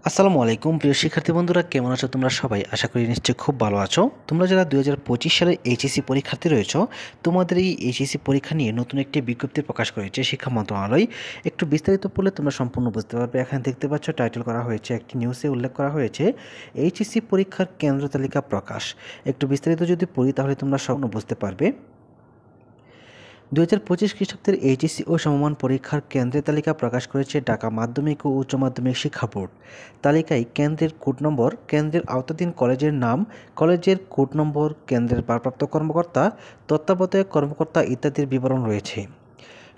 আসসালামু আলাইকুম প্রিয় শিক্ষার্থী বন্ধুরা, কেমন আছো তোমরা সবাই? আশা করি নিশ্চয়ই খুব ভালো আছো। তোমরা যারা 2025 সালের এইচএসসি পরীক্ষার্থী রয়েছো, তোমাদের এই এইচএসসি পরীক্ষা নিয়ে নতুন একটি বিজ্ঞপ্তি প্রকাশ করেছে শিক্ষা মন্ত্রণালয়। একটু বিস্তারিত পড়লে তোমরা সম্পূর্ণ বুঝতে পারবে। এখানে দেখতে পাচ্ছ টাইটেল করা হয়েছে, একটি নিউজে উল্লেখ করা হয়েছে এইচএসসি পরীক্ষার কেন্দ্র তালিকা প্রকাশ। একটু বিস্তারিত যদি পড়ি তাহলে তোমরা সম্পূর্ণ বুঝতে পারবে। 2025 খ্রিস্টাব্দের এইচএসসি ও সমমান পরীক্ষার কেন্দ্রের তালিকা প্রকাশ করেছে ঢাকা মাধ্যমিক ও উচ্চ মাধ্যমিক শিক্ষা বোর্ড। তালিকায় কেন্দ্রের কোড নম্বর, কেন্দ্রের আওতাধীন কলেজের নাম, কলেজের কোড নম্বর, কেন্দ্রের ভারপ্রাপ্ত কর্মকর্তা, তত্ত্বাবধায়ক কর্মকর্তা ইত্যাদির বিবরণ রয়েছে।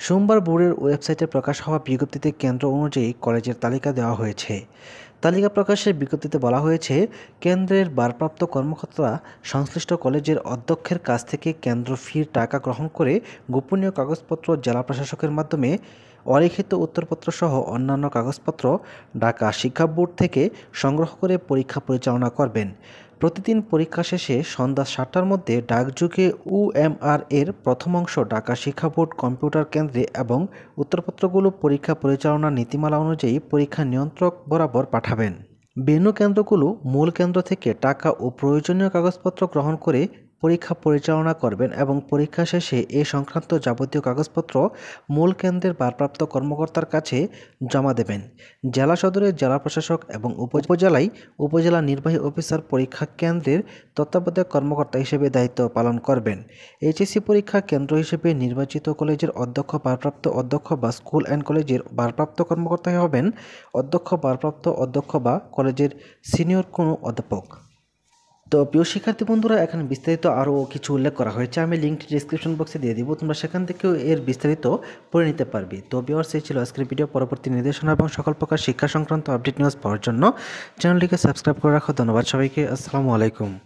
সোমবার বোর্ডের ওয়েবসাইটে প্রকাশ হওয়া বিজ্ঞপ্তিতে কেন্দ্র অনুযায়ী কলেজের তালিকা দেওয়া হয়েছে। তালিকা প্রকাশের বিজ্ঞপ্তিতে বলা হয়েছে, কেন্দ্রের ভারপ্রাপ্ত কর্মকর্তা সংশ্লিষ্ট কলেজের অধ্যক্ষের কাছ থেকে কেন্দ্র ফির টাকা গ্রহণ করে গোপনীয় কাগজপত্র জেলা প্রশাসকের মাধ্যমে অলিখিত উত্তরপত্র সহ অন্যান্য কাগজপত্র ঢাকা শিক্ষা বোর্ড থেকে সংগ্রহ করে পরীক্ষা পরিচালনা করবেন। প্রতিদিন পরীক্ষা শেষে সন্ধ্যা 7টার মধ্যে ডাকযোগে UMR এর প্রথম অংশ ঢাকা শিক্ষা বোর্ড কম্পিউটার কেন্দ্রে এবং উত্তরপত্রগুলো পরীক্ষা পরিচালনার নীতিমালা অনুযায়ী পরীক্ষা নিয়ন্ত্রক বরাবর পাঠাবেন। বেনু কেন্দ্রগুলো মূল কেন্দ্র থেকে টাকা ও প্রয়োজনীয় কাগজপত্র গ্রহণ করে পরীক্ষা পরিচালনা করবেন এবং পরীক্ষা শেষে এ সংক্রান্ত যাবতীয় কাগজপত্র মূল কেন্দ্রের ভারপ্রাপ্ত কর্মকর্তার কাছে জমা দেবেন। জেলা সদরে জেলা প্রশাসক এবং উপজেলায় উপজেলা নির্বাহী অফিসার পরীক্ষা কেন্দ্রের তত্ত্বাবধায়ক কর্মকর্তা হিসেবে দায়িত্ব পালন করবেন। এইচএসসি পরীক্ষা কেন্দ্র হিসেবে নির্বাচিত কলেজের অধ্যক্ষ, ভারপ্রাপ্ত অধ্যক্ষ বা স্কুল অ্যান্ড কলেজের ভারপ্রাপ্ত কর্মকর্তা হবেন অধ্যক্ষ, ভারপ্রাপ্ত অধ্যক্ষ বা কলেজের সিনিয়র কোনো অধ্যাপক। তো প্রিয় শিক্ষার্থী বন্ধুরা, এখানে বিস্তারিত আরও কিছু উল্লেখ করা হয়েছে, আমি লিঙ্কটি ডিসক্রিপশন বক্সে দিয়ে দিব, তোমরা সেখান থেকেও এর বিস্তারিত পড়ে নিতে পারবে। তো ভিউয়ার্স, এই ছিল আজকের ভিডিও। পরবর্তী নির্দেশনা এবং সকল প্রকার শিক্ষা সংক্রান্ত আপডেট নিউজ পাওয়ার জন্য চ্যানেলটিকে সাবস্ক্রাইব করে রাখো। ধন্যবাদ সবাইকে। আসসালামু আলাইকুম।